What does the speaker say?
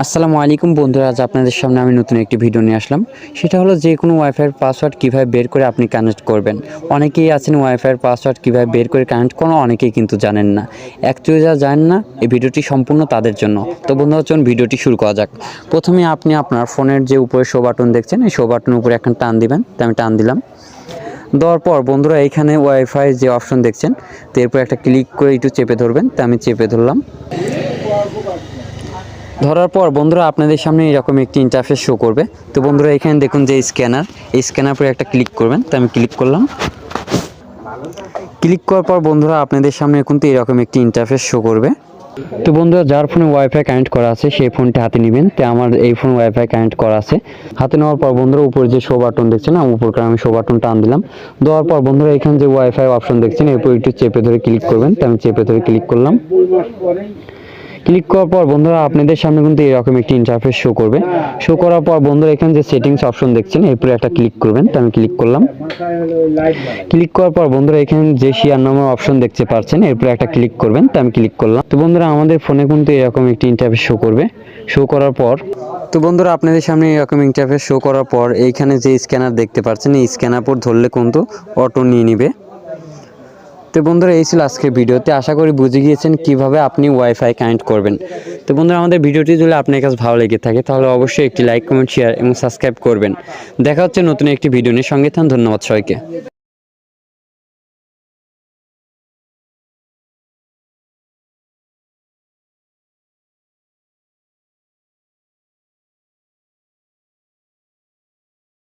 আসসালামু আলাইকুম বন্ধুরা, আজ আপনাদের সামনে আমি নতুন একটি ভিডিও নিয়ে আসলাম। সেটা হলো যে কোনো ওয়াইফাইয়ের পাসওয়ার্ড কীভাবে বের করে আপনি কানেক্ট করবেন। অনেকেই আছেন ওয়াইফাইয়ের পাসওয়ার্ড কীভাবে বের করে কানেক্ট করেন, অনেকেই কিন্তু জানেন না। অ্যাকচুয়ালি যারা জানেন না, এই ভিডিওটি সম্পূর্ণ তাদের জন্য। তো বন্ধুরা চলুন ভিডিওটি শুরু করা যাক। প্রথমে আপনি আপনার ফোনের যে উপরে শো বাটন দেখছেন, এই শো বাটনের উপরে একটা টান দিবেন। তো আমি টান দিলাম। দেওয়ার পর বন্ধুরা এইখানে ওয়াইফাই যে অপশন দেখছেন, তো এরপর একটা ক্লিক করে একটু চেপে ধরবেন। তো আমি চেপে ধরলাম। ধরার পর বন্ধুরা আপনাদের সামনে এরকম একটি ইন্টারফেস শো করবে। তো বন্ধুরা এখানে দেখুন যে স্ক্যানার, এই স্ক্যানার পরে একটা ক্লিক করবেন। তো আমি ক্লিক করলাম। ক্লিক করার পর বন্ধুরা আপনাদের সামনে কিন্তু এরকম একটি ইন্টারফেস শো করবে। তো বন্ধুরা যার ফোনে ওয়াইফাই কানেক্ট করা আছে সেই ফোনটি হাতে নেবেন। তো আমার এই ফোন ওয়াইফাই কানেক্ট করা আছে। হাতে নেওয়ার পর বন্ধুরা উপরে যে শো বাটন দেখছেন, উপরকার আমি শো বাটন টান দিলাম। দেওয়ার পর বন্ধুরা এখানে যে ওয়াইফাই অপশন দেখছেন, এরপর একটু চেপে ধরে ক্লিক করবেন। তো আমি চেপে ধরে ক্লিক করলাম। ক্লিক করার পর বন্ধুরা আপনাদের সামনে কিন্তু এরকম একটি ইন্টারফেস শো করবে। শো করার পর বন্ধুরা এখানে যে সেটিংস অপশন দেখছেন, এরপরে একটা ক্লিক করবেন। তো আমি ক্লিক করলাম। ক্লিক করার পর বন্ধুরা এখানে যে শেয়ার নামের অপশন দেখতে পাচ্ছেন, এরপরে একটা ক্লিক করবেন। তো আমি ক্লিক করলাম। তো বন্ধুরা আমাদের ফোনে কিন্তু এরকম একটি ইন্টারফেস শো করবে। শো করার পর তো বন্ধুরা আপনাদের সামনে এরকম ইন্টারফেস শো করার পর এইখানে যে স্ক্যানার দেখতে পাচ্ছেন, এই স্ক্যানার পর ধরলে কিন্তু অটো নিয়ে নিবে। তো বন্ধুরা এই ছিল আজকের ভিডিওতে। আশা করি বুঝে গিয়েছেন কিভাবে আপনি ওয়াইফাই কানেক্ট করবেন। তো বন্ধুরা আমাদের ভিডিওটি যদি আপনার কাছে ভালো লেগে থাকে তাহলে অবশ্যই একটি লাইক, কমেন্ট, শেয়ার এবং সাবস্ক্রাইব করবেন। দেখা হচ্ছে নতুন একটি ভিডিও নিয়ে। সঙ্গে থাকুন। ধন্যবাদ সবাইকে।